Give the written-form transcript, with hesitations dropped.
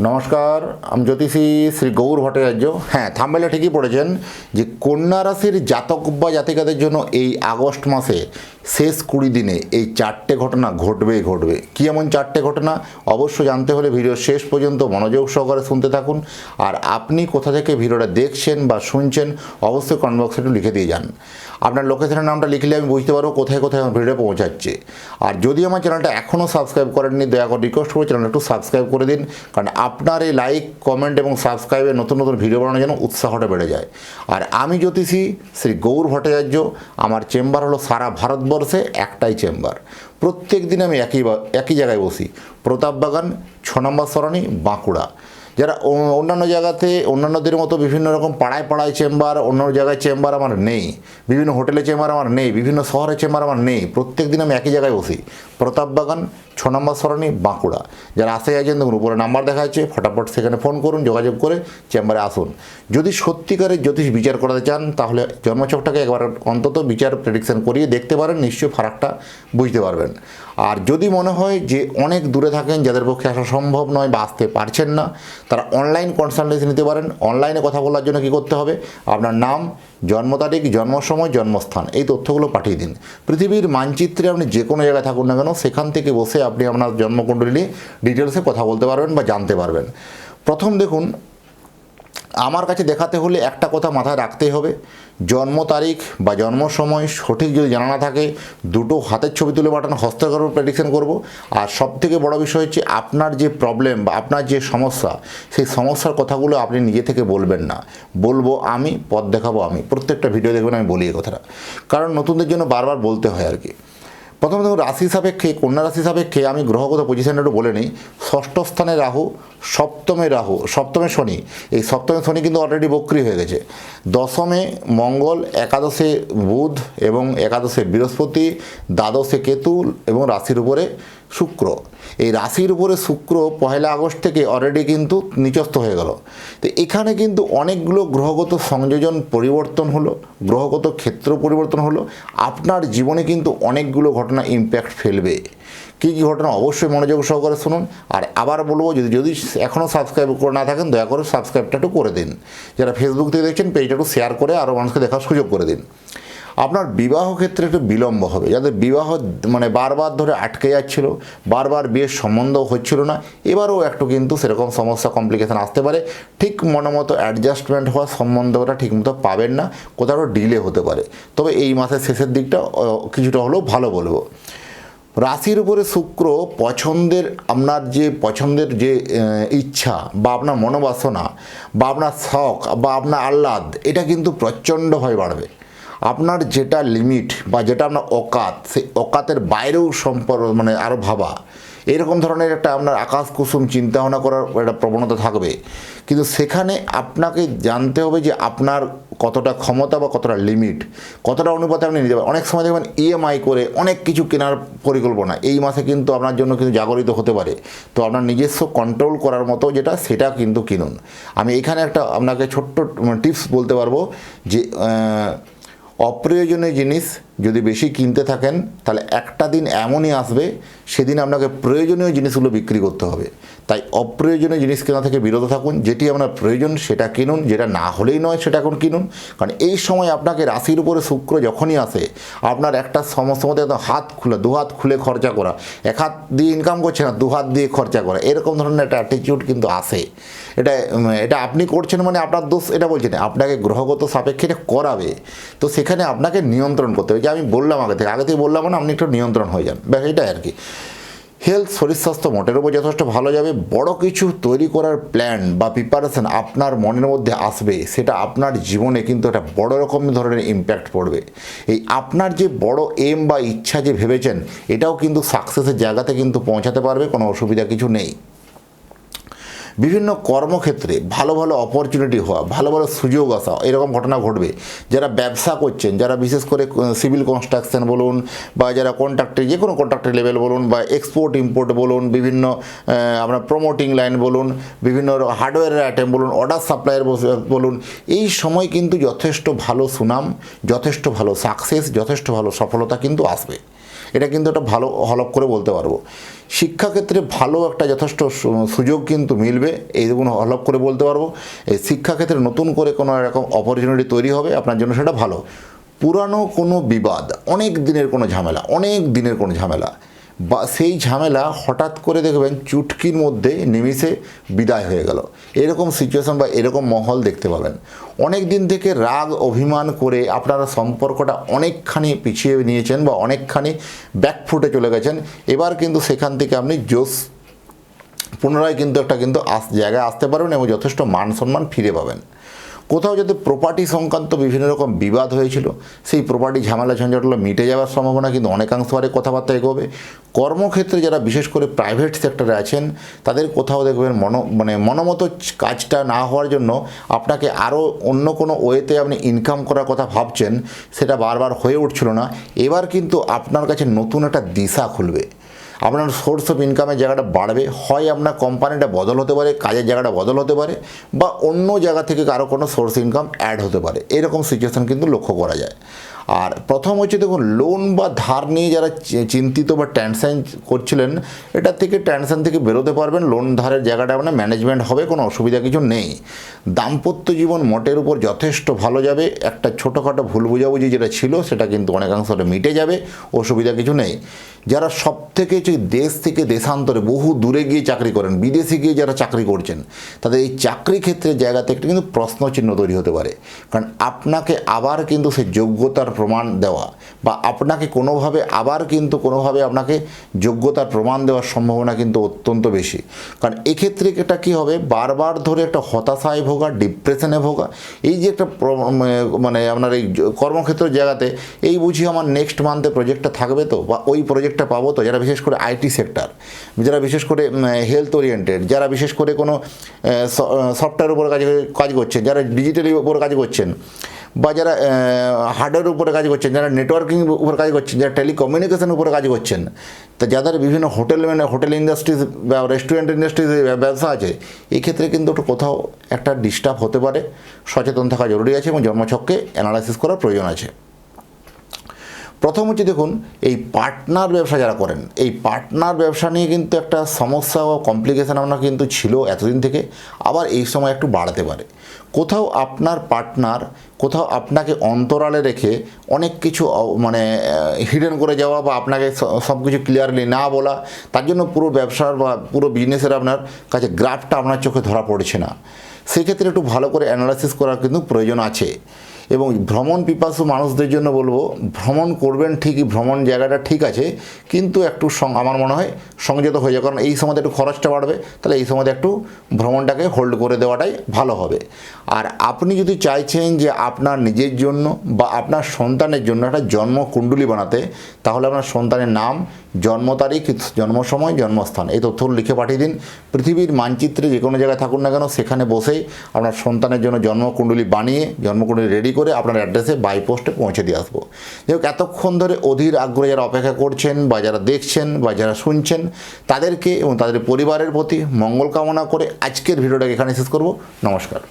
নমস্কার, আমি জ্যোতিষী শ্রী গৌর ভট্টাচার্য। হ্যাঁ, থাম্বনেলে ঠিকই পড়েছেন যে কন্যা রাশির জাতক বা জাতিকাদের জন্য এই আগস্ট মাসে শেষ 20 দিনে এই 4টে ঘটনা ঘটবেই ঘটবে। কী এমন 4টে ঘটনা অবশ্য জানতে হলে ভিডিও শেষ পর্যন্ত মনোযোগ সহকারে শুনতে থাকুন। আর আপনি কোথা থেকে ভিডিওটা দেখছেন বা শুনছেন অবশ্যই কমেন্ট বক্সে একটু লিখে দিয়ে যান। আপনার লোকেশনের নামটা লিখলে আমি বুঝতে পারবো কোথায় কোথায় আমার ভিডিও পৌঁছাচ্ছে। আর যদি আমার চ্যানেলটা এখনও সাবস্ক্রাইব করেননি, দয়া করে রিকোয়েস্ট করে চ্যানেলটা একটু সাবস্ক্রাইব করে দিন, কারণ আপনার এই লাইক, কমেন্ট এবং সাবস্ক্রাইবে নতুন নতুন ভিডিও বানানোর জন্য উৎসাহটা বেড়ে যায়। আর আমি জ্যোতিষী শ্রী গৌর ভট্টাচার্য, আমার চেম্বার হলো সারা ভারতবর্ষে একটাই চেম্বার। প্রত্যেক দিন আমি একই জায়গায় বসি, প্রতাপবাগান 6 নম্বর সরণি, বাঁকুড়া। যারা অন্যান্য জায়গাতে অন্যান্যদের মতো বিভিন্ন রকম পাড়ায় পাড়ায় চেম্বার, অন্য জায়গায় চেম্বার আমার নেই, বিভিন্ন হোটেলে চেম্বার আমার নেই, বিভিন্ন শহরে চেম্বার আমার নেই। প্রত্যেক দিন আমি একই জায়গায় বসি, প্রতাপবাগান 6 নম্বর সরণি, বাঁকুড়া। যারা আসে আছেন দেখুন উপরে নাম্বার দেখা যাচ্ছে, ফটাফট সেখানে ফোন করুন, যোগাযোগ করে চেম্বারে আসুন। যদি সত্যিকারের জ্যোতিষ বিচার করাতে চান তাহলে জন্মছকটাকে একবার অন্তত বিচার প্রেডিকশন করিয়ে দেখতে পারেন, নিশ্চয়ই ফারাকটা বুঝতে পারবেন। আর যদি মনে হয় যে অনেক দূরে থাকেন, যাদের পক্ষে আসা সম্ভব নয় বা আসতে পারছেন না, তারা অনলাইন কনসালটেন্সি নিতে পারেন। অনলাইনে কথা বলার জন্য কী করতে হবে? আপনার নাম, জন্ম তারিখ, জন্ম সময়, জন্মস্থান, এই তথ্যগুলো পাঠিয়ে দিন। পৃথিবীর মানচিত্রে আপনি যে কোনো জায়গায় থাকুন না কেন, সেখান থেকে বসে আপনি আপনার জন্মকুণ্ডলী নিয়ে ডিটেলসে কথা বলতে পারবেন বা জানতে পারবেন। প্রথম দেখুন, আমার কাছে দেখাতে হলে একটা কথা মাথায় রাখতেই হবে, জন্ম তারিখ বা জন্ম সময় সঠিক যদি জানা না থাকে, দুটো হাতের ছবি তুলে পাঠানো, হস্তকারও প্রেডিকশন করব। আর সবথেকে বড় বিষয় হচ্ছে আপনার যে প্রবলেম বা আপনার যে সমস্যা, সেই সমস্যার কথাগুলো আপনি নিজে থেকে বলবেন না, বলবো আমি, পথ দেখাবো আমি। প্রত্যেকটা ভিডিও দেখবেন আমি বলি এই কথাটা, কারণ নতুনদের জন্য বারবার বলতে হয় আর কি। প্রথমে দেখুন, রাশি সাপেক্ষে, কন্যা রাশি সাপেক্ষে আমি গ্রহগত পজিশনটা একটু বলে নিই। ষষ্ঠ স্থানে রাহু, সপ্তমে শনি। এই সপ্তমে শনি কিন্তু অলরেডি বক্রি হয়ে গেছে। দশমে মঙ্গল, একাদশে বুধ এবং একাদশে বৃহস্পতি, দ্বাদশে কেতু এবং রাশির উপরে শুক্র। এই রাশির উপরে শুক্র 1 আগস্ট থেকে অলরেডি কিন্তু নিচস্থ হয়ে গেল। তো এখানে কিন্তু অনেকগুলো গ্রহগত সংযোজন পরিবর্তন হলো, গ্রহগত ক্ষেত্র পরিবর্তন হলো। আপনার জীবনে কিন্তু অনেকগুলো ঘটনা ইম্প্যাক্ট ফেলবে। কী কী ঘটনা অবশ্যই মনোযোগ সহকারে শুনুন। আর আবার বলবো, যদি এখনও সাবস্ক্রাইব করে না থাকেন, দয়া করে সাবস্ক্রাইবটা একটু করে দিন। যারা ফেসবুক থেকে দেখছেন, পেজটা একটু শেয়ার করে আরও মানুষকে দেখার সুযোগ করে দিন। আপনার বিবাহ ক্ষেত্রে একটু বিলম্ব হবে। যাদের বিবাহ বারবার ধরে আটকে যাচ্ছিল, বারবার বিয়ের সম্বন্ধ হচ্ছিল না, এবারও একটু কিন্তু সেরকম সমস্যা, কমপ্লিকেশান আসতে পারে। ঠিক মতো অ্যাডজাস্টমেন্ট হওয়া সম্বন্ধটা ঠিকমতো পাবেন না, কোথাও ডিলে হতে পারে। তবে এই মাসের শেষের দিকটা কিছুটা হলেও ভালো বলবো। রাশির উপরে শুক্র পছন্দের যে ইচ্ছা বা আপনার মনোবাসনা বা আপনার শখ বা আপনার আহ্লাদ, এটা কিন্তু প্রচণ্ডভাবে বাড়বে। আপনার যেটা লিমিট বা যেটা আপনার অকাত, সেই অকাতের বাইরেও আরও ভাবা, এরকম ধরনের একটা আপনার আকাশ কুসুম চিন্তাভাবনা করার একটা প্রবণতা থাকবে। কিন্তু সেখানে আপনাকে জানতে হবে যে আপনার কতটা ক্ষমতা বা কতটা লিমিট, কতটা অনুপাতে আপনি নিতে পারেন। অনেক সময় দেখবেন ইএমআই করে অনেক কিছু কেনার পরিকল্পনা এই মাসে কিন্তু আপনার জন্য কিন্তু জাগরিত হতে পারে। তো আপনার নিজস্ব কন্ট্রোল করার মতো সেটা কিন্তু কিনুন। আমি এখানে একটা আপনাকে ছোট্ট টিপস বলতে পারবো যে অপ্রয়োজনীয় জিনিস যদি বেশি কিনতে থাকেন, তাহলে একটা দিন এমনই আসবে সেদিন আপনাকে প্রয়োজনীয় জিনিসগুলো বিক্রি করতে হবে। তাই অপ্রয়োজনীয় জিনিস কেনা থেকে বিরত থাকুন। যেটি আপনার প্রয়োজন সেটা কিনুন, যেটা না হলেই নয় সেটা এখন কিনুন। কারণ এই সময় আপনাকে রাশির উপরে শুক্র যখনই আসে, আপনার একটা সমস্যার মধ্যে দু হাত খুলে খরচা করা, এক হাত দিয়ে ইনকাম করছে না, 2 হাত দিয়ে খরচা করা, এরকম ধরনের একটা অ্যাটিটিউড কিন্তু আসে। এটা আপনি করছেন মানে আপনার দোষ এটা বলছি না, আপনাকে গ্রহগত সাপেক্ষে এটা করাবে। তো সেখানে আপনাকে নিয়ন্ত্রণ করতে হবে। যে আমি বললাম আগে থেকে বললাম না, আপনি একটু নিয়ন্ত্রণ হয়ে যান, ব্যাস এটাই আর কি। হেলথ, শরীর স্বাস্থ্য মোটের উপর যথেষ্ট ভালো যাবে। বড় কিছু তৈরি করার প্ল্যান বা প্রিপারেশন আপনার মনের মধ্যে আসবে, সেটা আপনার জীবনে কিন্তু একটা বড় রকম ধরনের ইম্প্যাক্ট পড়বে। এই আপনার যে বড় এম বা ইচ্ছা যে ভেবেছেন, এটাও কিন্তু সাকসেসের জায়গাতে কিন্তু পৌঁছাতে পারবে, কোনো অসুবিধা কিছু নেই। বিভিন্ন কর্মক্ষেত্রে ভালো ভালো অপরচুনিটি হওয়া, ভালো ভালো সুযোগ আসা, এরকম ঘটনা ঘটবে। যারা ব্যবসা করছেন, যারা বিশেষ করে সিভিল কনস্ট্রাকশন বলুন বা যারা কন্ট্রাক্টর, যে কোনো কন্ট্রাক্টর লেভেল বলুন বা এক্সপোর্ট ইম্পোর্ট বলুন, বিভিন্ন আপনার প্রমোটিং লাইন বলুন, বিভিন্ন হার্ডওয়্যারের আইটেম বলুন, অর্ডার সাপ্লাইয়ের বলুন, এই সময় কিন্তু যথেষ্ট ভালো সুনাম, যথেষ্ট ভালো সাকসেস, যথেষ্ট ভালো সফলতা কিন্তু আসবে। এটা কিন্তু একটা ভালো হলপ করে বলতে পারবো। শিক্ষাক্ষেত্রে ভালো একটা যথেষ্ট সুযোগ কিন্তু মিলবে, এইগুলো হলপ করে বলতে পারবো। এই শিক্ষাক্ষেত্রে নতুন করে কোনো এরকম অপরচুনিটি তৈরি হবে, আপনার জন্য সেটা ভালো। পুরানো কোনো বিবাদ, অনেক দিনের কোনো ঝামেলা বা সেই ঝামেলা হঠাৎ করে দেখবেন চুটকির মধ্যে নিমিষে বিদায় হয়ে গেল, এরকম সিচুয়েশন বা এরকম মহল দেখতে পাবেন। অনেক দিন থেকে রাগ অভিমান করে আপনারা সম্পর্কটা অনেকখানি পিছিয়ে নিয়েছেন বা অনেকখানি ব্যাকফুটে চলে গেছেন, এবার কিন্তু সেখান থেকে আপনি পুনরায় কিন্তু জায়গায় আসতে পারবেন এবং যথেষ্ট মান সম্মান ফিরে পাবেন। কোথাও যদি প্রপার্টি সংক্রান্ত বিভিন্ন রকম বিবাদ হয়েছিল, সেই প্রপার্টি ঝামেলা ঝঞ্ঝাটগুলো মিটে যাওয়ার সম্ভাবনা কিন্তু অনেকাংশ হারে কথাবার্তা এগোবে। কর্মক্ষেত্রে যারা বিশেষ করে প্রাইভেট সেক্টরে আছেন, তাদের কোথাও দেখবেন মনোমতো কাজটা না হওয়ার জন্য আপনাকে আরও অন্য কোনো ওয়েতে আপনি ইনকাম করার কথা ভাবছেন, সেটা বারবার হয়ে উঠছিল না। এবার কিন্তু আপনার কাছে নতুন একটা দিশা খুলবে, আপনার সোর্স অফ ইনকামের জায়গাটা বাড়বে। হয় আপনার কোম্পানিটা বদল হতে পারে, কাজের জায়গাটা বদল হতে পারে, বা অন্য জায়গা থেকে কারো কোনো সোর্স ইনকাম অ্যাড হতে পারে, এরকম সিচুয়েশান কিন্তু লক্ষ্য করা যায়। আর প্রথম হচ্ছে দেখুন, লোন বা ধার নিয়ে যারা চিন্তিত বা টেনশন করছিলেন, টেনশন থেকে বেরোতে পারবেন। লোন ধারের জায়গাটা আপনার ম্যানেজমেন্ট হবে, কোনো অসুবিধা কিছু নেই। দাম্পত্য জীবন মোটের উপর যথেষ্ট ভালো যাবে। একটা ছোটোখাটো ভুল বুঝাবুঝি যেটা ছিল, সেটা কিন্তু অনেকাংশটা মিটে যাবে, অসুবিধা কিছু নেই। যারা সব থেকে দেশ থেকে দেশান্তরে বহু দূরে গিয়ে চাকরি করেন, বিদেশে গিয়ে যারা চাকরি করছেন, তাদের এই চাকরি ক্ষেত্রের জায়গা থেকে কিন্তু প্রশ্নচিহ্ন তৈরি হতে পারে। কারণ আপনাকে আবার কিন্তু সেই যোগ্যতার প্রমাণ দেওয়া বা আপনাকে কোনোভাবে আপনাকে যোগ্যতার প্রমাণ দেওয়ার সম্ভাবনা কিন্তু অত্যন্ত বেশি। কারণ এক্ষেত্রে এটা কী হবে, বারবার ধরে একটা হতাশায় ভোগা, ডিপ্রেশনে ভোগা, এই যে একটা আপনার এই কর্মক্ষেত্রের জায়গাতে এই বুঝি আমার নেক্সট মান্থে প্রজেক্টটা থাকবে তো, বা ওই প্রজেক্টটা পাবো তো। যারা বিশেষ করে আইটি সেক্টর, যারা বিশেষ করে হেলথ ওরিয়েন্টেড, যারা বিশেষ করে কোনো সফটওয়্যার উপর কাজ করছেন, যারা ডিজিটালের উপর কাজ করছেন, বা যারা হার্ডওয়্যার উপরে কাজ করছেন, যারা নেটওয়ার্কিং উপর কাজ করছেন, যারা টেলিকমিউনিকেশন উপরে কাজ করছেন, তা যাদের বিভিন্ন হোটেল ইন্ডাস্ট্রিজ বা রেস্টুরেন্ট ইন্ডাস্ট্রিজ ব্যবসা আছে, এই ক্ষেত্রে কিন্তু একটু কোথাও একটা ডিস্টার্ব হতে পারে। সচেতন থাকা জরুরি আছে এবং জন্মছককে অ্যানালাইসিস করার প্রয়োজন আছে। প্রথম হচ্ছে দেখুন, এই পার্টনার ব্যবসা যারা করেন, এই পার্টনার ব্যবসা নিয়ে কিন্তু একটা সমস্যা ও কমপ্লিকেশান আপনার কিন্তু ছিল এতদিন থেকে, আবার এই সময় একটু বাড়তে পারে। কোথাও আপনার পার্টনার আপনাকে অন্তরালে রেখে অনেক কিছু হিডেন করে যাওয়া বা আপনাকে সব কিছু ক্লিয়ারলি না বলা, তার জন্য পুরো ব্যবসার বা পুরো বিজনেসের আপনার কাছে গ্রাফটা আপনার চোখে ধরা পড়ছে না। সেক্ষেত্রে একটু ভালো করে অ্যানালাইসিস করার কিন্তু প্রয়োজন আছে। এবং ভ্রমণ পিপাসু মানুষদের জন্য বলবো, ভ্রমণ করবেন ঠিকই, ভ্রমণ জায়গাটা ঠিক আছে, কিন্তু একটু আমার মনে হয় সংযত হয়ে যাবে। কারণ এই সময়তে একটু খরচটা বাড়বে, তাহলে এই সময়তে একটু ভ্রমণটাকে হোল্ড করে দেওয়াটাই ভালো হবে। আর আপনি যদি চাইছেন যে আপনার নিজের জন্য বা আপনার সন্তানের জন্য একটা জন্মকুণ্ডলী বানাতে, তাহলে আপনার সন্তানের নাম, জন্ম তারিখ, জন্ম সময়, জন্মস্থান এই তথ্যগুলো লিখে পাঠিয়ে দিন। পৃথিবীর মানচিত্রে যে কোনো জায়গায় থাকুন না কেন, সেখানে বসেই আপনার সন্তানের জন্য জন্মকুণ্ডলী বানিয়ে, জন্মকুণ্ডলী রেডি করে আপনার অ্যাড্রেসে বাই পোস্টে পৌঁছে দিয়ে আসবো। যাই হোক, এতক্ষণ ধরে অধীর আগ্রহে যারা অপেক্ষা করছেন বা যারা দেখছেন বা যারা শুনছেন, তাদেরকে এবং তাদের পরিবারের প্রতি মঙ্গল কামনা করে আজকের ভিডিওটাকে এখানে শেষ করব। নমস্কার।